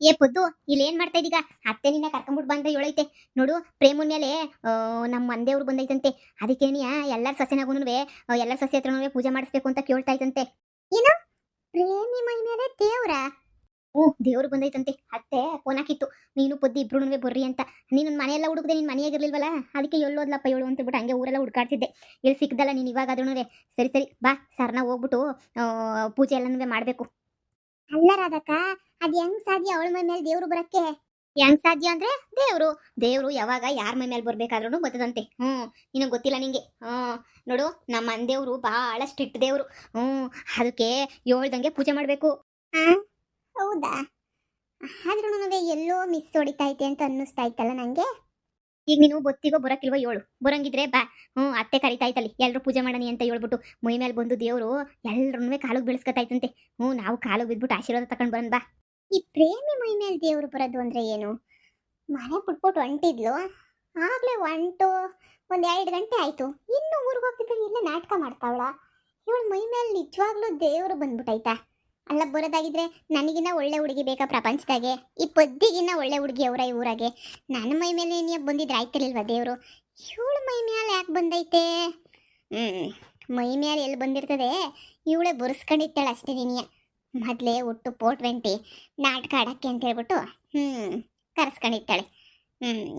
ಏ ಪೊದ್ದು ಇಲ್ಲಿ ಏನ್ ಮಾಡ್ತಾ ಇದೀಗ? ಅತ್ತೆ ನಿನ್ನ ಕರ್ಕೊಂಡ್ಬಿಟ್ಟು ಬಂದ ಹೇಳೈತೆ ನೋಡು. ಪ್ರೇಮನ್ ಮೇಲೆ ನಮ್ಮ ಮಂದೇವ್ರು ಬಂದೈತಂತೆ. ಅದಕ್ಕೇನಿಯ ಎಲ್ಲರ ಸೊಸೆನಾಗುನುವೆ ಎಲ್ಲರ ಸೊಸೆ ಹತ್ರನೂ ಪೂಜೆ ಮಾಡಿಸ್ಬೇಕು ಅಂತ ಕೇಳ್ತಾ ಇದ್ದಂತೆ. ಏನು ಪ್ರೇಮಿ ಮೈ ಮೇಲೆ ದೇವ್ರ? ಹ್ಞೂ ದೇವ್ರು ಬಂದೈತಂತೆ. ಅತ್ತೆ ಫೋನ್ ಹಾಕಿತ್ತು, ನೀನು ಪೊದ್ದು ಇಬ್ರುನುವೆ ಬರ್ರಿ ಅಂತ. ನೀನು ಮನೆಯೆಲ್ಲ ಹುಡುಕ್ದೆ, ನೀನು ಮನೆಯಾಗಿರ್ಲಿಲ್ವಲ್ಲ, ಅದಕ್ಕೆ ಎಲ್ಲೋದ್ಲಪ್ಪ ಹೇಳು ಅಂತ ಬಿಟ್ಟು ಹಂಗೆ ಊರೆಲ್ಲ ಹುಡ್ಕಾಡ್ತಿದ್ದೆ. ಇಲ್ಲಿ ಸಿಕ್ದಲ್ಲ ನೀನು ಇವಾಗಾದ್ರೂ. ಸರಿ ಸರಿ ಬಾ ಸರ್ನ ಹೋಗ್ಬಿಟ್ಟು ಪೂಜೆ ಎಲ್ಲನೂ ಮಾಡಬೇಕು. ಅಲ್ಲ ರಾಧಕ್ಕ, ಅದ್ ಹೆಂಗ್ ಸಾಧ್ಯ ಅವಳ ಮೈ ಮೇಲೆ ದೇವ್ರು ಬರಕ್ಕೆ? ಹೆಂಗ್ ಸಾಧ್ಯ ಅಂದ್ರೆ ದೇವ್ರು ಯಾವಾಗ ಯಾರ ಮೈ ಮೇಲೆ ಬರ್ಬೇಕಾದ್ರೂ ಬರ್ತದಂತೆ. ನಿನಗೆ ಗೊತ್ತಿಲ್ಲ ನಿಂಗೆ. ನೋಡು, ನಮ್ಮ ಮಂದೇವ್ರು ಬಹಳ ಸ್ಟ್ರಿಕ್ಟ್ ದೇವ್ರು. ಅದಕ್ಕೆ ಹೇಳ್ದಂಗೆ ಪೂಜೆ ಮಾಡ್ಬೇಕು. ಹೌದಾ? ಆದ್ರೂ ಎಲ್ಲೋ ಮಿಸ್ ಹೊಡಿತೈತೆ ಅಂತ ಅನ್ನಿಸ್ತಾ ಇತ್ತಲ್ಲ ನಂಗೆ. ಈಗ ನೀನು ಬೊತ್ತಿಗೋ ಬರಕಿಲ್ವೋ ಹೇಳು. ಬರಂಗಿದ್ರೆ ಬಾ. ಅತ್ತೆ ಕರಿತಾಯ್ತಲ್ಲಿ ಎಲ್ರು ಪೂಜೆ ಮಾಡನಿ ಅಂತ ಹೇಳ್ಬಿಟ್ಟು ಮೈ ಮೇಲೆ ಬಂದು ದೇವ್ರು ಎಲ್ರನ್ನೂ ಕಾಲಿಗೆ ಬೀಳಿಸ್ಕೊತಾಯ್ತಂತೆ. ನಾವು ಕಾಲಿಗೆ ಬಿದ್ಬಿಟ್ಟು ಆಶೀರ್ವಾದ ತಕೊಂಡ್ ಬರೋಣ ಬಾ. ಈ ಪ್ರೇಮಿ ಮೈ ಮೇಲೆ ದೇವ್ರು ಬರೋದು ಅಂದ್ರೆ ಏನು? ಮನೆ ಬಿಟ್ಬಿಟ್ಟು ಹೊಂಟಿದ್ಲು, ಆಗ್ಲೇ ಹೊಂಟು 1-2 ಗಂಟೆ ಆಯ್ತು. ಇನ್ನು ಊರಿಗೆ ಹೋಗ್ತಿದ್ರೆ ಇಲ್ಲ ನಾಟಕ ಮಾಡ್ತಾವಳ. ಇವಳು ಮೈ ಮೇಲೆ ನಿಜವಾಗ್ಲೂ ದೇವ್ರು ಬಂದ್ಬಿಟ್ಟೈತಾ? ಅಲ್ಲ, ಬರೋದಾಗಿದ್ರೆ ನನಗಿನ್ನ ಒಳ್ಳೆ ಹುಡುಗಿ ಬೇಕಾ ಪ್ರಪಂಚದಾಗೆ? ಈ ಪೊದ್ದಿಗಿನ್ನ ಒಳ್ಳೆ ಹುಡುಗಿ ಅವರ ಈ ಊರಾಗೆ. ನನ್ನ ಮೈ ಮೇಲೆ ನೀನು ಬಂದಿದ್ರೆ ಆಯ್ತಿರ್ಲಿಲ್ವಾ ದೇವರು? ಇವಳು ಮೈ ಮೇಲೆ ಯಾಕೆ ಬಂದೈತೆ? ಮೈ ಮೇಲೆ ಎಲ್ಲಿ ಬಂದಿರ್ತದೆ? ಇವಳೇ ಬರೆಸ್ಕೊಂಡಿರ್ತಾಳೆ ಅಷ್ಟೇ. ನೀನಿಯ ಮೊದಲೇ ಒಟ್ಟು 420 ನಾಟಕ ಆಡಕ್ಕೆ ಅಂತ ಹೇಳ್ಬಿಟ್ಟು ಕರೆಸ್ಕೊಂಡಿರ್ತಾಳೆ.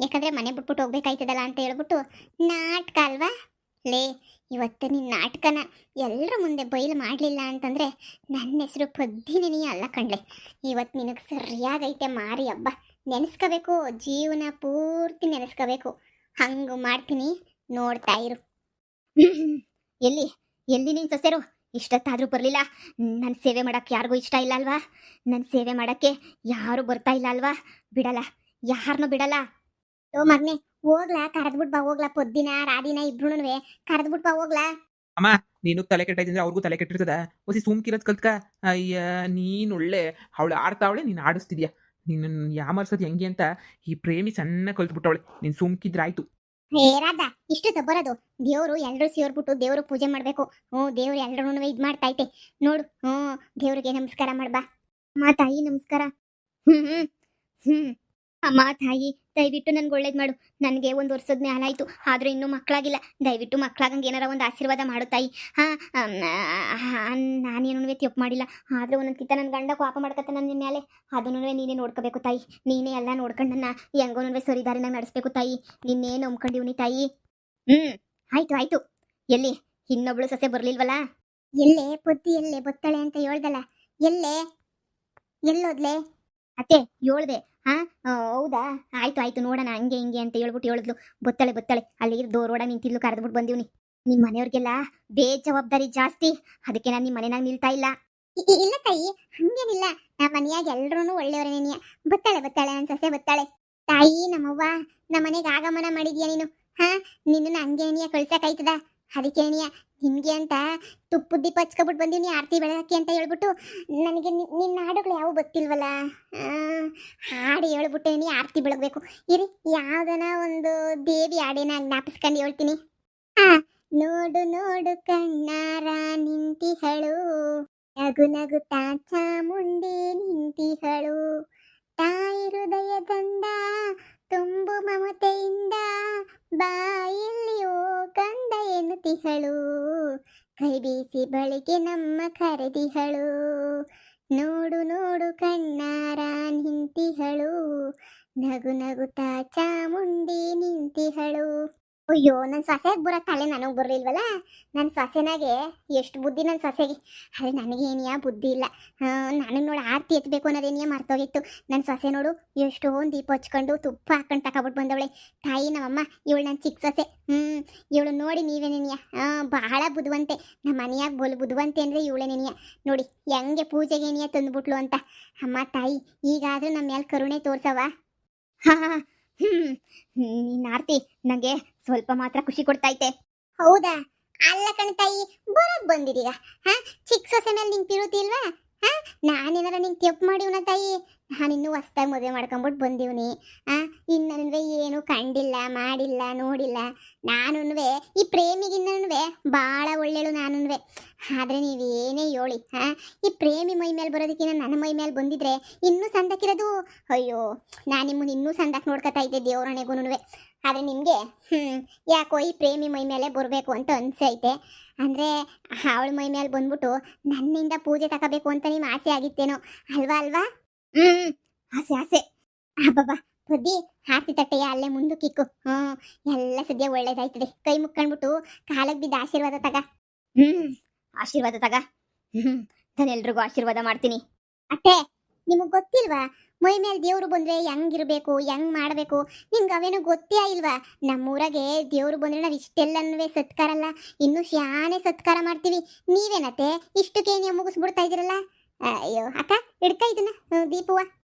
ಯಾಕಂದರೆ ಮನೆ ಬಿಟ್ಬಿಟ್ಟು ಹೋಗ್ಬೇಕಾಯ್ತದಲ್ಲ ಅಂತ ಹೇಳ್ಬಿಟ್ಟು ನಾಟಕ ಅಲ್ವಾ? ಲೇ, ಇವತ್ತು ನಿನ್ನ ನಾಟಕನ ಎಲ್ಲರ ಮುಂದೆ ಬಯಲು ಮಾಡಲಿಲ್ಲ ಅಂತಂದರೆ ನನ್ನ ಹೆಸರು ಪದ್ದಿನೇ ಅಲ್ಲ ಕಣ್ಲೆ. ಇವತ್ತು ನಿನಗೆ ಸರಿಯಾಗೈತೆ ಮಾರಿ ಹಬ್ಬ. ನೆನೆಸ್ಕೋಬೇಕು, ಜೀವನ ಪೂರ್ತಿ ನೆನೆಸ್ಕೋಬೇಕು. ಹಂಗೆ ಮಾಡ್ತೀನಿ, ನೋಡ್ತಾ ಇರು. ಎಲ್ಲಿ ಎಲ್ಲಿ ನಿನ್ನ ಸೊಸೆರು? ಇಷ್ಟೊತ್ತಾದರೂ ಬರಲಿಲ್ಲ. ನನ್ನ ಸೇವೆ ಮಾಡೋಕ್ಕೆ ಯಾರಿಗೂ ಇಷ್ಟ ಇಲ್ಲ ಅಲ್ವಾ? ನನ್ನ ಸೇವೆ ಮಾಡೋಕ್ಕೆ ಯಾರೂ ಬರ್ತಾ ಇಲ್ಲ ಅಲ್ವಾ? ಬಿಡಲ್ಲ, ಯಾರನ್ನೂ ಬಿಡಲ್ಲ. ಓ ಮಗ್ನೆ, ಹೋಗ್ಲಾ? ಕರೆದ್ಬಿಟ್ಟು ಬಾ ಹೋಗ್ಲಾ. ಪೊದ್ದಿನ ರಾದಿನ ಇಬ್ರುನುವೆ ಕರೆದ್ಬಿಟ್ಟು ಬಾ ಹೋಗ್ಲಾ. ಅಮ್ಮ, ನೀನು ತಲೆ ಕೆಟ್ಟೈತಂದ್ರೆ ಅವ್ರಿಗೂ ತಲೆ ಕೆಟ್ಟಿರ್ತದ. ಹೊಸಿ ಸುಮ್ಕಿರೋದ್ ಕಲ್ತ್ಕ. ಅಯ್ಯ, ನೀನ್ ಒಳ್ಳೆ ಅವಳು ಆಡ್ತಾವಳೆ, ನೀನು ಆಡಿಸ್ತಿದ್ಯಾ. ನೀನು ಯಾಮರ್ಸೋದು ಹೆಂಗೆ ಅಂತ ಈ ಪ್ರೇಮಿ ಸಣ್ಣ ಕಲ್ತ್ಬಿಟ್ಟವಳೆ. ನೀನು ಸುಮ್ಕಿದ್ರಾಯ್ತು. ರಾಧ, ಇಷ್ಟು ಬರೋದು ದೇವ್ರು ಎಲ್ರೂ ಸೇರ್ಬಿಟ್ಟು ದೇವ್ರು ಪೂಜೆ ಮಾಡ್ಬೇಕು. ದೇವ್ರು ಎಲ್ರೂ ಇದ್ ಮಾಡ್ತೈತೆ ನೋಡು. ದೇವ್ರಿಗೆ ನಮಸ್ಕಾರ ಮಾಡ್ಬಾ. ಅಮ್ಮ ತಾಯಿ ನಮಸ್ಕಾರ. ಅಮ್ಮ ತಾಯಿ, ದಯವಿಟ್ಟು ನನ್ಗೆ ಒಳ್ಳೇದು ಮಾಡು. ನನಗೆ 1 ವರ್ಷದ ಮ್ಯಾಲ ಆಯ್ತು, ಆದ್ರೂ ಇನ್ನೂ ಮಕ್ಕಳಾಗಿಲ್ಲ. ದಯವಿಟ್ಟು ಮಕ್ಕಳಾಗಂಗೆ ಏನಾರ ಒಂದು ಆಶೀರ್ವಾದ ಮಾಡು ತಾಯಿ. ನಾನೇನು ತಪ್ಪು ಮಾಡಿಲ್ಲ, ಆದ್ರೆ ಒಂದೊಂದ್ಕಿಂತ ನನ್ನ ಗಂಡ ಕೋಪ ಮಾಡ್ಕತ್ತ ನನ್ನ ಮೇಲೆ. ಅದನ್ನು ನೀನೇ ನೋಡ್ಕೋಬೇಕು ತಾಯಿ. ನೀನೇ ಎಲ್ಲ ನೋಡ್ಕೊಂಡು ನನ್ನ ಹೆಂಗೋನೂ ಸರಿದಾರಿನಾಗ ನಡೆಸ್ಬೇಕು ತಾಯಿ. ನಿನ್ನೇ ನಂಬ್ಕೊಂಡಿವ್ನಿ ತಾಯಿ. ಆಯ್ತು ಆಯ್ತು. ಎಲ್ಲಿ ಇನ್ನೊಬ್ಳು ಸೊಸೆ ಬರ್ಲಿಲ್ವಲ್ಲ? ಎಲ್ಲೇ ಪೊತ್ತಿ, ಎಲ್ಲೇ ಬತ್ತಾಳೆ ಅಂತ ಹೇಳ್ದಲ್ಲ, ಎಲ್ಲೇ ಎಲ್ಲೋದ್ಲೆ? ಅತ್ತೆ ಹೇಳ್ದೆ. ಹೌದಾ? ಆಯ್ತು ಆಯ್ತು, ನೋಡೋಣ ಹಂಗೆ ಹಿಂಗೆ ಅಂತ ಹೇಳ್ಬಿಟ್ಟು ಹೇಳಿದ್ಲು. ಬತ್ತಾಳೆ ಅಲ್ಲಿ ರೋಡ ನಿಂತಿದ್ಲು, ಕರೆದ್ಬಿಟ್ಟು ಬಂದೀವ್ನಿ. ನಿಮ್ಮ ಮನೆಯವ್ರಿಗೆಲ್ಲ ಬೇಜವಾಬ್ದಾರಿ ಜಾಸ್ತಿ, ಅದಕ್ಕೆ ನಾನು ನಿಮ್ಮ ಮನೆಯಾಗ ನಿಲ್ತಾ ಇಲ್ಲ. ಇಲ್ಲ ತಾಯಿ, ಹಂಗೇನಿಲ್ಲ. ನಮ್ಮ ಮನೆಯಾಗ ಎಲ್ರೂ ಒಳ್ಳೆಯವರೇನೇನಿಯ. ಬತ್ತಾಳೆ ನನ್ನ ಸೊಸೆ ಬತ್ತಾಳೆ. ತಾಯಿ, ನಮ್ಮವ್ವ ನಮ್ಮ ಮನೆಗೆ ಆಗಮನ ಮಾಡಿದ್ಯಾ ನೀನು? ನಿನ್ನ ಹಂಗೇನಿಯ ಕಳ್ಸಕ್ಕಾಯ್ತದ? ಅದಕ್ಕೇನಿಯ ನಿಮ್ಗೆ ಅಂತ ತುಪ್ಪದ ದೀಪ ಹಚ್ಕೊಬಿಟ್ಟು ಬಂದೀನಿ, ಆರತಿ ಬೆಳಗಕ್ಕೆ ಅಂತ ಹೇಳ್ಬಿಟ್ಟು. ನನಗೆ ನಿನ್ನ ಹಾಡುಗಳು ಯಾವ ಗೊತ್ತಿಲ್ವಲ್ಲ. ಹಾಡು ಹೇಳ್ಬಿಟ್ಟೇನಿ ಆರತಿ ಬೆಳಗಬೇಕು. ಇರಿ, ಯಾವ್ದನ ಒಂದು ದೇವಿ ಹಾಡೇನ ಜ್ಞಾಪಿಸ್ಕೊಂಡು ಹೇಳ್ತೀನಿ. ನೋಡು ನೋಡು ಕಣ್ಣಾರ ನಿಂತಿಹಳು, ನಗು ನಗುತ್ತಾ ಚಾಮುಂಡಿ ನಿಂತಿಹಳು, ತಾಯಿ ಹೃದಯದಂದ ತುಂಬು ಮಮತೆಯಿಂದ ಬಾಯಿಲ್ಲಿಯೋ ಕಂದ ಎನ್ನುತ್ತಿಹಳು, ಕೈ ಬೀಸಿ ಬಳಿಗೆ ನಮ್ಮ ಕರೆದಿಹಳು, ನೋಡು ನೋಡು ಕಣ್ಣಾರ ನಿಂತಿಹಳು, ನಗು ನಗುತ್ತಾ ಚಾಮುಂಡಿ ನಿಂತಿಹಳು. ಅಯ್ಯೋ, ನನ್ನ ಸೊಸೆಗೆ ಬರೋ ತಲೆ ನನಗೆ ಬರಲಿಲ್ವಲ್ಲ. ನನ್ನ ಸೊಸೆನಾಗೆ ಎಷ್ಟು ಬುದ್ಧಿ ನನ್ನ ಸೊಸೆಗೆ. ಆದರೆ ನನಗೇನಿಯ ಬುದ್ಧಿ ಇಲ್ಲ. ನನಗೆ ನೋಡಿ ಆರತಿ ಎತ್ತಬೇಕು ಅನ್ನೋದೇನಿಯ ಮರ್ತೋಗಿತ್ತು. ನನ್ನ ಸೊಸೆ ನೋಡು ಎಷ್ಟೊಂದು ದೀಪ ಹಚ್ಕೊಂಡು ತುಪ್ಪ ಹಾಕೊಂಡು ತಗೊಬಿಟ್ಟು ಬಂದವಳೆ. ತಾಯಿ, ನಮ್ಮಮ್ಮ ಇವಳು ನನ್ನ ಚಿಕ್ಕ ಸೊಸೆ. ಇವಳು ನೋಡಿ ನೀವೇನೇನಿಯ ಬಹಳ ಬುದ್ಧಿವಂತೆ. ನಮ್ಮ ಮನೆಯಾಗ ಬುದ್ಧಿವಂತೆ ಅಂದರೆ ಇವಳೇನೇನಿಯ. ನೋಡಿ ಹೆಂಗೆ ಪೂಜೆಗೇನಿಯ ತಂದುಬಿಟ್ಲು ಅಂತ. ಅಮ್ಮ ತಾಯಿ, ಈಗಾದರೂ ನಮ್ಮ ಮೇಲೆ ಕರುಣೆ ತೋರ್ಸವ. ನಿನ್ನ ಆರ್ತಿ ನನಗೆ ಸ್ವಲ್ಪ ಮಾತ್ರ ಖುಷಿ ಕೊಡ್ತೈತೆ. ಹೌದಾ? ಅಲ್ಲ ಕಣ ತಾಯಿ, ಬರೋಕ್ ಬಂದಿದ್ದೀಗ. ಚಿಕ್ಕ ಸೊಸೆ ಮೇಲೆ ನಿಂಗೆ ಪಿರುತಿ ಇಲ್ವಾ? ನಾನೇನಾರ ನಿಂಗೆ ತಪ್ಪು ಮಾಡಿವ್ನ ತಾಯಿ? ನಾನು ಇನ್ನೂ ಹೊಸ್ದಾಗಿ ಮದುವೆ ಮಾಡ್ಕೊಂಬಿಟ್ಟು ಬಂದೀವ್ನಿ. ಇನ್ನು ನನ್ವೆ ಏನು ಕಂಡಿಲ್ಲ ಮಾಡಿಲ್ಲ ನೋಡಿಲ್ಲ. ನಾನು ಈ ಪ್ರೇಮಿಗಿನ್ನೂ ಭಾಳ ಒಳ್ಳೆಳು ನಾನು. ಆದರೆ ನೀವೇನೇ ಹೇಳಿ ಈ ಪ್ರೇಮಿ ಮೈ ಮೇಲೆ ಬರೋದಕ್ಕಿಂತ ನನ್ನ ಮೈ ಮೇಲೆ ಬಂದಿದ್ರೆ ಇನ್ನೂ ಸಂದಕ್ಕಿರೋದು. ಅಯ್ಯೋ, ನಾನು ನಿಮ್ಮನ್ನು ಇನ್ನೂ ಸಂದಕ್ಕೆ ನೋಡ್ಕೊತಾ ಇದ್ದೆ ದೇವ್ರಣೆಗೂ. ಆದರೆ ನಿಮಗೆ ಯಾಕೋ ಈ ಪ್ರೇಮಿ ಮೈ ಮೇಲೆ ಬರಬೇಕು ಅಂತ ಅನಿಸೈತೆ. ಅಂದರೆ ಅವಳ ಮೈ ಮೇಲೆ ಬಂದ್ಬಿಟ್ಟು ನನ್ನಿಂದ ಪೂಜೆ ತಗೋಬೇಕು ಅಂತ ನಿಮ್ಮ ಆಸೆ ಆಗಿತ್ತೇನೋ ಅಲ್ವಾ ಅಲ್ವಾ? ಆಸೆ ಆಸೆ ಅಬ್ಬಬ್ಬಾ ಬುದ್ಧಿ ಹಾಸಿ ತಟ್ಟೆಯ ಅಲ್ಲೇ ಮುಂದಕ್ಕಿಕ್ಕು. ಎಲ್ಲ ಸದ್ಯ ಒಳ್ಳೇದಾಯ್ತದೆ. ಕೈ ಮುಕ್ಕೊಂಡ್ಬಿಟ್ಟು ಕಾಲಕ್ಕೆ ಬಿದ್ದ ಆಶೀರ್ವಾದ ತಗ. ಆಶೀರ್ವಾದ ತಗ. ನಾನು ಎಲ್ರಿಗೂ ಆಶೀರ್ವಾದ ಮಾಡ್ತೀನಿ. ಅತ್ತೆ, ನಿಮಗೆ ಗೊತ್ತಿಲ್ವಾ ಮೈ ಮೇಲೆ ದೇವ್ರು ಬಂದ್ರೆ ಹೆಂಗಿರ್ಬೇಕು, ಹೆಂಗ್ ಮಾಡಬೇಕು? ನಿಮ್ಗೆ ಅವೇನೋ ಗೊತ್ತೇ ಇಲ್ವಾ? ನಮ್ಮೂರಾಗೆ ದೇವ್ರು ಬಂದ್ರೆ ನಾವು ಇಷ್ಟೆಲ್ಲನೂ ಸತ್ಕಾರಲ್ಲ, ಇನ್ನೂ ಶಾನೆ ಸತ್ಕಾರ ಮಾಡ್ತೀವಿ. ನೀವೇನತ್ತೆ ಇಷ್ಟಕ್ಕೆ ನೀವು ಮುಗಿಸ್ಬಿಡ್ತಾ ಇದ್ದೀರಲ್ಲ? ಅಯ್ಯೋ ಅಕ್ಕ, ಹಿಡ್ಕ ಇದನ್ನ ದೀಪುವ.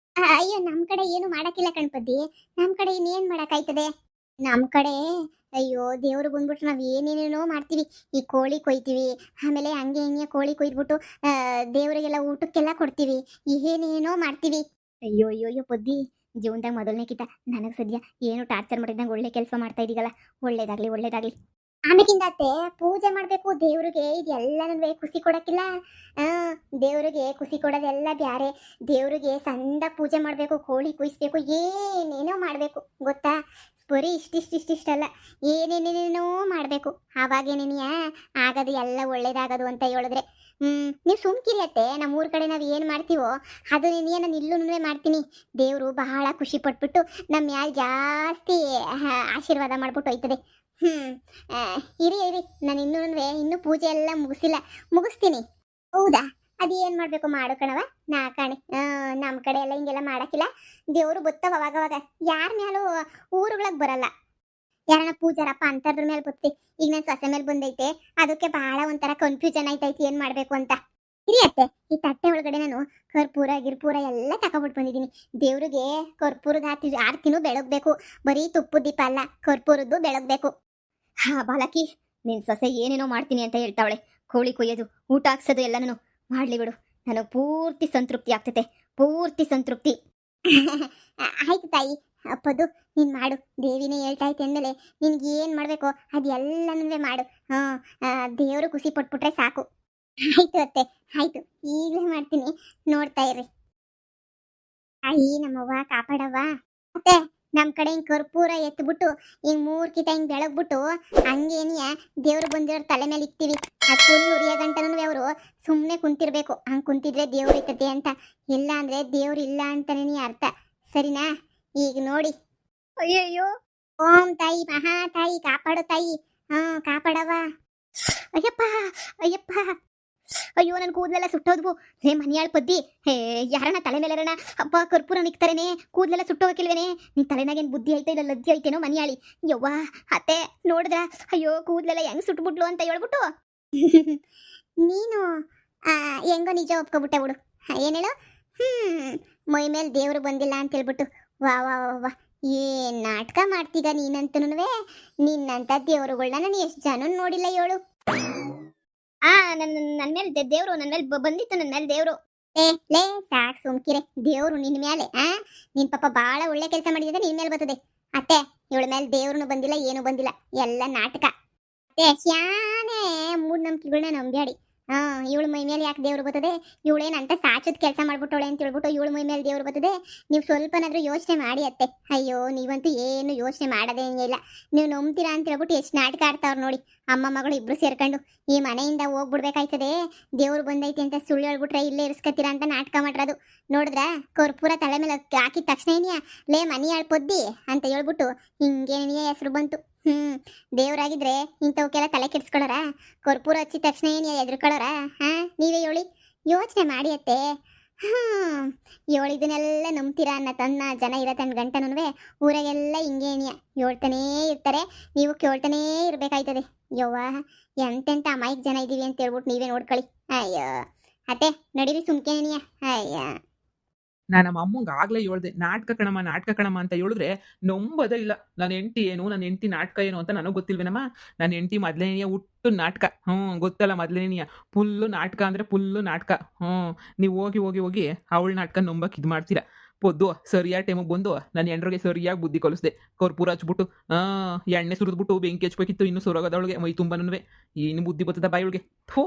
ಅಯ್ಯೋ, ನಮ್ಮ ಕಡೆ ಏನು ಮಾಡಕ್ಕಿಲ್ಲ ಕಣ್ಪದ್ದಿ. ನಮ್ಮ ಕಡೆ ಇನ್ನೇನು ಮಾಡೋಕ್ಕಾಯ್ತದೆ? ನಮ್ಮ ಕಡೆ ಅಯ್ಯೋ ದೇವ್ರು ಬಂದ್ಬಿಟ್ರೆ ನಾವು ಏನೇನೇನೋ ಮಾಡ್ತೀವಿ. ಈ ಕೋಳಿ ಕೊಯ್ತೀವಿ, ಆಮೇಲೆ ಹಂಗೆ ಹಿಂಗೆ ಕೋಳಿ ಕೊಯ್ದ್ಬಿಟ್ಟು ದೇವರಿಗೆಲ್ಲ ಊಟಕ್ಕೆಲ್ಲ ಕೊಡ್ತೀವಿ, ಏನೇನೋ ಮಾಡ್ತೀವಿ. ಅಯ್ಯೋ ಅಯ್ಯೋ ಅಯ್ಯೋ ಬುದ್ಧಿ, ಜೀವನದಾಗ ಮೊದಲನೇ ಕಿತ ನನಗೆ ಸದ್ಯ ಏನು ಟಾರ್ಚರ್ ಮಾಡಿದಂಗೆ ಒಳ್ಳೆ ಕೆಲಸ ಮಾಡ್ತಾ ಇದೀಗಲ್ಲ. ಒಳ್ಳೇದಾಗ್ಲಿ ಒಳ್ಳೇದಾಗ್ಲಿ. ಆಮೇಲಿಂದ ಅತ್ತೆ ಪೂಜೆ ಮಾಡಬೇಕು ದೇವ್ರಿಗೆ. ಇದೆಲ್ಲ ಖುಷಿ ಕೊಡಕ್ಕಿಲ್ಲ. ದೇವ್ರಿಗೆ ಖುಷಿ ಕೊಡೋದೆಲ್ಲ ಬ್ಯಾರೆ. ದೇವ್ರಿಗೆ ಸಂದ ಪೂಜೆ ಮಾಡಬೇಕು, ಕೋಳಿ ಕುಯಿಸ್ಬೇಕು, ಏನೇನೋ ಮಾಡಬೇಕು ಗೊತ್ತಾ? ಬರೀ ಇಷ್ಟಿಷ್ಟಲ್ಲ, ಏನೇನೇನೇನೋ ಮಾಡಬೇಕು. ಆವಾಗೇನೇನಿಯ ಆಗೋದು ಎಲ್ಲ ಒಳ್ಳೇದಾಗೋದು ಅಂತ ಹೇಳಿದ್ರೆ. ನೀವು ಸುಮ್ಕಿರಿ ಅತ್ತೆ. ನಮ್ಮ ಊರ ಕಡೆ ನಾವು ಏನು ಮಾಡ್ತೀವೋ ಅದು ನಾನು ಇಲ್ಲೂ ಮಾಡ್ತೀನಿ. ದೇವರು ಬಹಳ ಖುಷಿ ಪಟ್ಬಿಟ್ಟು ನಮ್ಮ ಮ್ಯಾಲೆ ಜಾಸ್ತಿ ಆಶೀರ್ವಾದ ಮಾಡ್ಬಿಟ್ಟು ಹೋಯ್ತದೆ. ಇರಿ ಇರಿ, ನಾನು ಇನ್ನೂ ಪೂಜೆ ಎಲ್ಲ ಮುಗಿಸ್ತೀನಿ. ಹೌದಾ? ಅದೇನು ಮಾಡಬೇಕು ಮಾಡು ಕಣವ. ನಾ ಕಾಣೆ ನಮ್ಮ ಕಡೆ ಎಲ್ಲ ಹಿಂಗೆಲ್ಲ ಮಾಡೋಕ್ಕಿಲ್ಲ. ದೇವರು ಬತ್ತಾವ ಅವಾಗವಾಗ. ಯಾರ ಮೇಲೂ ಊರುಗಳಿಗೆ ಬರಲ್ಲ. ಯಾರನ್ನ ಪೂಜಾರಪ್ಪ ಅಂತದ್ರ ಮೇಲೆ ಬತ್ತಿ. ಈಗ ನನ್ನ ಸೊಸೆ ಮೇಲೆ ಬಂದೈತೆ, ಅದಕ್ಕೆ ಬಹಳ ಒಂಥರ ಕನ್ಫ್ಯೂಷನ್ ಆಯ್ತೈತಿ ಏನು ಮಾಡಬೇಕು ಅಂತ. ಇರಿ ಅತ್ತೆ, ಈ ತಟ್ಟೆ ಒಳಗಡೆ ನಾನು ಕರ್ಪೂರ ಗಿರ್ಪೂರ ಎಲ್ಲ ತಗೊಬಿಟ್ಟು ಬಂದಿದ್ದೀನಿ. ದೇವ್ರಿಗೆ ಕರ್ಪೂರದ ಆರ್ತಿನೂ ಬೆಳಗ್ಬೇಕು. ಬರೀ ತುಪ್ಪದ ದೀಪ ಅಲ್ಲ, ಕರ್ಪೂರದ್ದು ಬೆಳಗ್ಬೇಕು. ಬಾಲಕಿ, ನಿನ್ನ ಸೊಸೆ ಏನೇನೋ ಮಾಡ್ತೀನಿ ಅಂತ ಹೇಳ್ತಾವಳೆ. ಕೋಳಿ ಕೊಯ್ಯೋದು, ಊಟ ಹಾಕ್ಸೋದು ಎಲ್ಲನೂ ಮಾಡ್ಲಿ ಬಿಡು. ನನಗೆ ಪೂರ್ತಿ ಸಂತೃಪ್ತಿ ಆಗ್ತೈತೆ, ಪೂರ್ತಿ ಸಂತೃಪ್ತಿ. ಆಯ್ತು ತಾಯಿ, ಅಪ್ಪದು ನೀನು ಮಾಡು. ದೇವಿನೇ ಹೇಳ್ತಾ ಐತೆ ಅಂದಮೇಲೆ ನಿನ್ಗೆ ಏನು ಮಾಡಬೇಕು ಅದೆಲ್ಲನೂ ಮಾಡು. ದೇವರು ಖುಷಿ ಪಟ್ಬಿಟ್ರೆ ಸಾಕು. ಆಯ್ತು ಅತ್ತೆ, ಆಯ್ತು, ಈಗಲೇ ಮಾಡ್ತೀನಿ, ನೋಡ್ತಾ ಇರ್ರಿ. ತಾಯಿ ನಮ್ಮವ್ವ ಕಾಪಾಡವ್ವ. ಅತ್ತೆ, ನಮ್ಮ ಕಡೆ ಹಿಂಗೆ ಕರ್ಪೂರ ಎತ್ಬಿಟ್ಟು ಹಿಂಗೆ 3 ಕಿತ ಹಿಂಗೆ ಬೆಳಗ್ಬಿಟ್ಟು ಹಂಗೇನಿಯ ದೇವ್ರು ಬಂದಿರೋ ತಲೆ ಮೇಲೆ ಇಕ್ತೀವಿ. ಅದು ಫುಲ್ ಉರಿಯೋ ಗಂಟನೂ ಅವರು ಸುಮ್ಮನೆ ಕುಂತಿರ್ಬೇಕು. ಹಂಗೆ ಕುಂತಿದ್ರೆ ದೇವ್ರು ಇರ್ತದೆ ಅಂತ. ಇಲ್ಲ ಅಂದರೆ ದೇವ್ರು ಇಲ್ಲ ಅಂತನೇ ಅರ್ಥ. ಸರಿನಾ? ಈಗ ನೋಡಿ. ಅಯ್ಯಯ್ಯೋ, ಓಂ ತಾಯಿ ಮಹಾ ತಾಯಿ ಕಾಪಾಡು ತಾಯಿ. ಕಾಪಾಡವ. ಅಯ್ಯಪ್ಪ ಅಯ್ಯಪ್ಪ, ಅಯ್ಯೋ ನನ್ನ ಕೂದಲೆಲ್ಲ ಸುಟ್ಟೋದ್ವು. ಹೇ ಮನಿಯಾಳ್ ಪದ್ದಿ, ಯಾರನ್ನ ತಲೆ ಮೇಲೆರಣ ಹಬ್ಬ ಕರ್ಪೂರ ನಿಕ್ತಾರೇನೆ, ಕೂದಲೆಲ್ಲ ಸುಟ್ಟೋಗಿಲ್ವೇನೆ? ನಿನ್ ತಲೆನಾಗೇನು ಬುದ್ಧಿ ಐತೆ ಇಲ್ಲ ಲದ್ದಿ ಐತೇನೋ ಮನಿಯಾಳಿ? ಯವ್ವ ಅತ್ತೆ ನೋಡಿದ್ರ, ಅಯ್ಯೋ ಕೂದಲೆಲ್ಲ ಹೆಂಗ್ ಸುಟ್ಬಿಟ್ಲು ಅಂತ ಹೇಳ್ಬಿಟ್ಟು ನೀನು ಹೆಂಗೋ ನಿಜ ಒಪ್ಕೊಬಿಟ್ಟೆ ಬಿಡು. ಏನು ಹೇಳು? ಮೈ ಮೇಲೆ ದೇವ್ರು ಬಂದಿಲ್ಲ ಅಂತ ಹೇಳ್ಬಿಟ್ಟು. ವಾ ವಾ ವಾ, ಏನ್ ನಾಟಕ ಮಾಡ್ತೀಗ ನೀನಂತನೂ. ನಿನ್ನಂತ ದೇವರುಗಳನ್ನ ನಾನು ಎಷ್ಟು ಜನ ನೋಡಿಲ್ಲ ಹೇಳು. ನನ್ನ ಮೇಲೆ ದೇವ್ರು ನನ್ನ ಮೇಲೆ ಬಂದಿತ್ತು. ನನ್ನ ಮೇಲೆ ದೇವ್ರು ಲೇ ಸಾಕ್ ಸುಮ್ಕಿರೆ. ದೇವ್ರು ನಿನ್ನ ಮೇಲೆ ನಿನ್ ಪಾಪ ಬಾಳ ಒಳ್ಳೆ ಕೆಲಸ ಮಾಡಿದ್ರೆ ನಿನ್ ಮೇಲೆ ಬರ್ತದೆ. ಅತ್ತೆ, ಇವಳ ಮೇಲೆ ದೇವ್ರನು ಬಂದಿಲ್ಲ, ಏನು ಬಂದಿಲ್ಲ, ಎಲ್ಲ ನಾಟಕ. ಅತ್ತೆ ಶಾನೆ ಮೂಢನಂಬಿಕೆಗಳನ್ನ ನಂಬ್ಯಾಡಿ. ಇವಳು ಮೈ ಮೇಲೆ ಯಾಕೆ ದೇವ್ರು ಬರ್ತದೆ? ಇವಳೇನಂತ ಸಾಚದ ಕೆಲಸ ಮಾಡ್ಬಿಟ್ಟವಳೆ ಅಂತ ಹೇಳ್ಬಿಟ್ಟು ಇವಳು ಮೈ ಮೇಲೆ ದೇವ್ರು ಬರ್ತದೆ? ನೀವು ಸ್ವಲ್ಪನಾದ್ರೂ ಯೋಚನೆ ಮಾಡಿ ಅತ್ತೆ. ಅಯ್ಯೋ, ನೀವಂತೂ ಏನು ಯೋಚನೆ ಮಾಡೋದೇ ಇಲ್ಲ. ನೀವು ನಂಬ್ತೀರಾ ಅಂತ ಹೇಳ್ಬಿಟ್ಟು ಎಷ್ಟು ನಾಟಕ ಆಡ್ತಾವ್ರು ನೋಡಿ. ಅಮ್ಮ ಮಗಳು ಇಬ್ರು ಸೇರ್ಕೊಂಡು ಈ ಮನೆಯಿಂದ ಹೋಗ್ಬಿಡ್ಬೇಕಾಯ್ತದೆ, ದೇವ್ರು ಬಂದೈತೆ ಅಂತ ಸುಳ್ಳು ಹೇಳ್ಬಿಟ್ರೆ ಇಲ್ಲೇ ಇರಿಸ್ಕತ್ತೀರಾ ಅಂತ ನಾಟಕ ಮಾಡಿರೋದು. ನೋಡಿದ್ರ ಕರ್ಪೂರ ತಲೆ ಮೇಲೆ ಹಾಕಿದ ತಕ್ಷಣ ಏನಿಯಾ ಲೇ ಮನಿ ಪೊದ್ದಿ ಅಂತ ಹೇಳ್ಬಿಟ್ಟು ಹಿಂಗೇನಿಯ ಹೆಸರು ಬಂತು. ದೇವ್ರಾಗಿದ್ರೆ ಇಂಥವಕ್ಕೆಲ್ಲ ತಲೆ ಕೆಡ್ಸ್ಕೊಳ್ಳೋರ? ಕರ್ಪೂರ ಹಚ್ಚಿದ ತಕ್ಷಣ ಏನು ಎದ್ರುಕೊಳ್ಳೋರ? ನೀವೇ ಹೇಳಿ, ಯೋಚನೆ ಮಾಡಿ ಅತ್ತೆ. ಇದನ್ನೆಲ್ಲ ನಂಬ್ತೀರಾ ಅನ್ನೋ ತನ್ನ ಜನ ಇರೋ ತನ್ನ ಗಂಟನೂ ಊರಾಗೆಲ್ಲ ಹಿಂಗೇನಿಯ ಹೇಳ್ತಾನೇ ಇರ್ತಾರೆ. ನೀವು ಕೇಳ್ತಾನೇ ಇರ್ಬೇಕಾಯ್ತದೆ. ಯವ್ವ, ಎಂತೆಂಥ ಅಮಾಯಕ ಜನ ಇದ್ದೀವಿ ಅಂತ ಹೇಳ್ಬಿಟ್ಟು ನೀವೇ ನೋಡ್ಕೊಳ್ಳಿ. ಅಯ್ಯೋ ಅತ್ತೆ, ನಡೀರಿ ಸುಮ್ಕೇನಿಯ. ಅಯ್ಯ ನಾನು ನಮ್ಮ ಅಮ್ಮಂಗೆ ಆಗ್ಲೇ ಹೇಳ್ದೆ, ನಾಟಕ ಕಣಮ್ಮ ಅಂತ ಹೇಳಿದ್ರೆ ನಂಬೋದೇ ಇಲ್ಲ. ನನ್ನ ಹೆಂಡತಿ ಏನು, ನನ್ನ ಹೆಂಡತಿ ನಾಟಕ ಏನು ಅಂತ ನನಗೆ ಗೊತ್ತಿಲ್ವೇನಮ್ಮ? ನನ್ನ ಹೆಂಡತಿ ಮೊದಲನೆಯ ಹುಟ್ಟು ನಾಟಕ. ಗೊತ್ತಲ್ಲ ಮೊದಲನೆಯ ಫುಲ್ಲು ನಾಟಕ ಅಂದರೆ ಫುಲ್ಲು ನಾಟಕ. ನೀವು ಹೋಗಿ ಅವಳ ನಾಟಕ ನಂಬಕ್ಕೆ ಇದು ಮಾಡ್ತೀರಾ. ಪೊದ್ದು ಸರಿಯಾದ ಟೈಮಿಗೆ ಬಂದು ನನ್ನ ಹೆಂಡ್ರಿಗೆ ಸರಿಯಾಗಿ ಬುದ್ಧಿ ಕಲಿಸ್ದೆ. ಕರ್ಪೂರ ಹಚ್ಬಿಟ್ಟು ಎಣ್ಣೆ ಸುರಿದ್ಬಿಟ್ಟು ಬೆಂಕಿ ಹಚ್ಬೇಕಿತ್ತು, ಇನ್ನೂ ಸುರೋಗದವಳಿಗೆ ಮೈ ತುಂಬನೂ ಇನ್ನು ಬುದ್ಧಿ ಬರ್ತದ ಬಾಯಿಯೊಳಗೆ. ಥೂ.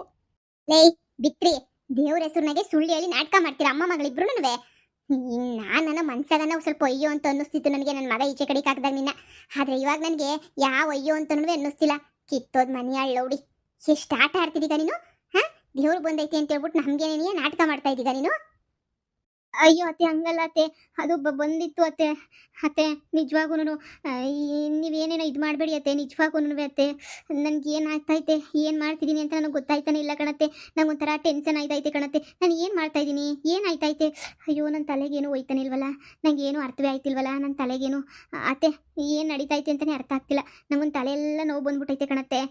ಲೇ ಬಿತ್ರಿ, ದೇವ್ರ ಹೆಸರಿನಾಗೆ ಸುಳ್ಳು ಹೇಳಿ ನಾಟಕ ಮಾಡ್ತೀರಾ ಅಮ್ಮ ಮಗಳಿಬ್ರು. ನನ್ನ ಮನ್ಸಾಗನ ಸ್ವಲ್ಪ ಅಯ್ಯೋ ಅಂತ ಅನ್ನಿಸ್ತಿತ್ತು ನನಗೆ, ನನ್ನ ಮಗ ಈಚೆ ಕಡೆಗೆ ಹಾಕಿದಾಗ ನಿನ್ನ. ಆದ್ರೆ ಇವಾಗ ನನಗೆ ಯಾವ ಅಯ್ಯೋ ಅಂತನೂ ಅನ್ನಿಸ್ತಿಲ್ಲ. ಕಿತ್ತೋದ್ ಮನಿ ಲೌಡಿ, ಎಷ್ಟು ಆಟ ಆಡ್ತಿದ್ದೀಗ ನೀನು? ದೇವ್ರು ಬಂದೈತಿ ಅಂತ ಹೇಳ್ಬಿಟ್ಟು ನಮ್ಗೆ ನಾಟಕ ಮಾಡ್ತಾ ಇದ್ದೀಗ ನೀನು? ಅಯ್ಯೋ ಅತ್ತೆ, ಹಂಗಲ್ಲ ಅತ್ತೆ, ಅದು ಬಂದಿತ್ತು ಅತ್ತೆ. ಅತ್ತೆ ನಿಜವಾಗೂ ನೀವೇನೇನೋ ಇದು ಮಾಡಬೇಡಿ ಅತ್ತೆ, ನಿಜವಾಗೂ ಅತ್ತೆ. ನನಗೆ ಏನು ಆಗ್ತೈತೆ, ಏನು ಮಾಡ್ತಿದ್ದೀನಿ ಅಂತ ನನಗೆ ಗೊತ್ತಾಯ್ತಾನೆ ಇಲ್ಲ ಕಣತ್ತೆ. ನಂಗೊಂಥರ ಟೆನ್ಷನ್ ಆಯ್ತೈತೆ ಕಣತ್ತೆ. ನಾನು ಏನು ಮಾಡ್ತಾ ಇದ್ದೀನಿ, ಏನಾಯ್ತೈತೆ? ಅಯ್ಯೋ ನನ್ನ ತಲೆಗೇನು ಹೋಯ್ತಾನೆ ಇಲ್ವಲ್ಲ, ನನಗೇನು ಅರ್ಥವೇ ಆಯ್ತಿಲ್ವಲ್ಲ ನನ್ನ ತಲೆಗೇನು. ಅತ್ತೆ ಏನು ನಡೀತೈತೆ ಅಂತಲೇ ಅರ್ಥ ಆಗ್ತಿಲ್ಲ. ನಂಗೊಂದು ತಲೆಯೆಲ್ಲ ನೋವು ಬಂದ್ಬಿಟ್ಟೈತೆ ಕಣತ್ತೆ.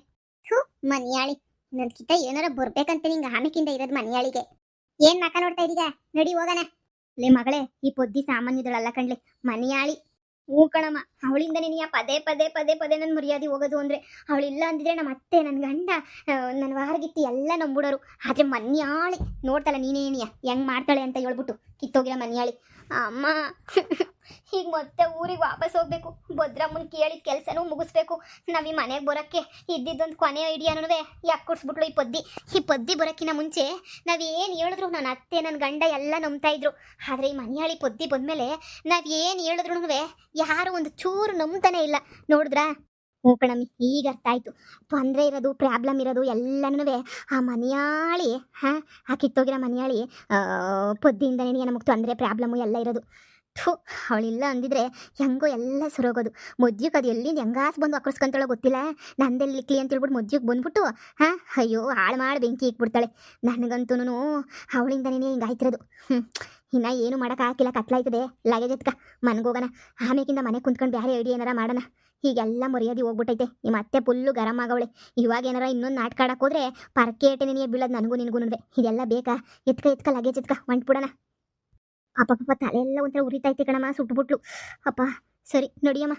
ಹ್ಞೂ ಮನಿಯಾಳಿ, ನನ್ಕಿಂತ ಏನಾರ ಬರ್ಬೇಕಂತ ನಿಂಗೆ ಆಮೇಕಿಂದ ಇರೋದು ಮನಿಯಾಳಿಗೆ. ಏನು ಮಕ್ಕ ನೋಡ್ತಾ ಇದೀಗ? ನಡಿ ಹೋಗೋಣ. ಲೇ ಮಗಳೇ, ಈ ಪೊದ್ದಿ ಸಾಮಾನ್ಯದಳಲ್ಲ ಕಣ್ಲೆ, ಮನಿಯಾಳಿ. ಹೂ ಕಣಮ್ಮ, ಅವಳಿಂದನೇ ನೀ ಪದೇ ಪದೇ ಪದೇ ಪದೇ ನನ್ನ ಮರ್ಯಾದೆ ಹೋಗೋದು ಅಂದರೆ. ಅವಳಿಲ್ಲ ಅಂದಿದ್ರೆ ನಮ್ಮ ಅತ್ತೆ, ನನ್ನ ಗಂಡ, ನನ್ನ ವಾರಗಿತ್ತಿ ಎಲ್ಲ ನಂಬಿಡೋರು. ಆದರೆ ಮನ್ಯಾಳಿ ನೋಡ್ತಲ್ಲ ನೀನೇನಿಯ ಹೆಂಗೆ ಮಾಡ್ತಾಳೆ ಅಂತ ಹೇಳ್ಬಿಟ್ಟು ಕಿತ್ತೋಗಿರೋ ಮನ್ಯಾಳಿ. ಅಮ್ಮ ಈಗ ಮತ್ತೆ ಊರಿಗೆ ವಾಪಸ್ ಹೋಗ್ಬೇಕು. ಭದ್ರಮ್ಮನ ಕೇಳಿದ ಕೆಲಸನೂ ಮುಗಿಸ್ಬೇಕು. ನಾವು ಈ ಮನೆಗೆ ಬರೋಕ್ಕೆ ಇದ್ದಿದ್ದೊಂದು ಕೊನೆ ಐಡಿಯಾನು ಯಾಕೆ ಕೊಡ್ಸ್ಬಿಟ್ಲು ಈ ಪದ್ದಿ ಬರೋಕ್ಕಿಂತ ಮುಂಚೆ ನಾವೇನು ಹೇಳಿದ್ರು ನನ್ನ ಅತ್ತೆ ನನ್ನ ಗಂಡ ಎಲ್ಲ ನಂಬ್ತಾ ಇದ್ರು. ಆದರೆ ಈ ಮನೆಯಾಳಿ ಪದ್ದಿ ಬಂದಮೇಲೆ ನಾವೇನು ಹೇಳಿದ್ರು ಯಾರು ಒಂದು ಚೂರು ನಂಬ್ತಾನೆ ಇಲ್ಲ. ನೋಡಿದ್ರಾ? ಹ್ಞೂ ಕಣಮ್ಮಿ, ಈಗ ಅರ್ಥ ಆಯಿತು. ತೊಂದರೆ ಇರೋದು, ಪ್ರಾಬ್ಲಮ್ ಇರೋದು ಎಲ್ಲನೂ ಆ ಮನೆಯಾಳಿ. ಆ ಕಿತ್ತೋಗಿರೋ ಮನೆಯಾಳಿ ಪೊದ್ದಿಯಿಂದನೇ ನಮಗೆ ತೊಂದರೆ ಪ್ರಾಬ್ಲಮ್ಮು ಎಲ್ಲ ಇರೋದು. ಥೂ, ಅವಳಿಲ್ಲ ಅಂದಿದ್ರೆ ಹೆಂಗೋ ಎಲ್ಲ ಸುರೋಗೋದು. ಮದ್ಯಕ್ಕೆ ಅದು ಎಲ್ಲಿಂದ ಹೆಂಗಾಸ್ ಬಂದು ಅಕ್ಕರ್ಸ್ಕೊಂತಾಳೋ ಗೊತ್ತಿಲ್ಲ. ನಂದೆಲ್ಲಿಕ್ಲಿ ಅಂತ ಹೇಳ್ಬಿಟ್ಟು ಮದ್ಯಕ್ಕೆ ಬಂದ್ಬಿಟ್ಟು ಅಯ್ಯೋ ಹಾಳು ಮಾಡಿ ಬೆಂಕಿ ಇಕ್ಬಿಡ್ತಾಳೆ. ನನಗಂತೂ ಅವಳಿಂದನೇ ಹಿಂಗೆ ಆಯ್ತಿರೋದು. ಇನ್ನು ಏನು ಮಾಡೋಕ್ಕಾಗಿಲ್ಲ, ಕತ್ಲಾಯ್ತದೆ. ಲಗೇಜ್ ಎತ್ಕ ಮನೆಗೋಗೋಣ. ಆಮೇಕಿಂದ ಮನೆ ಕುಂತ್ಕೊಂಡು ಬೇರೆ ಐಡಿಯಾ ಏನಾರ ಮಾಡೋಣ. ಹೀಗೆಲ್ಲ ಮರ್ಯಾದೆ ಹೋಗ್ಬಿಟ್ಟೈತೆ. ನಿಮ್ಮ ಅತ್ತೆ ಫುಲ್ಲು ಗರಂ ಆಗವಳೆ. ಇವಾಗ ಏನಾರ ಇನ್ನೊಂದು ನಾಟಕ ಆಡಕ್ಕೆ ಹೋದ್ರೆ ಪರಕೇಟೆ ನೆನೆಯ ಬೀಳೋದು ನನಗೂ ನಿನಗೂ. ಇದೆಲ್ಲ ಬೇಕಾ? ಎತ್ಕ ಲಗೇಜ್ ಎತ್ಕ ಹೊಂಟ್ಬಿಡೋಣ. ಅಪ್ಪ ತಲೆಯೆಲ್ಲ ಒಂಥರ ಉರಿತೈತೆ ಕಣಮ್ಮ, ಸುಟ್ಬಿಟ್ಲು. ಅಪ್ಪ ಸರಿ ನಡಿಯಮ್ಮ.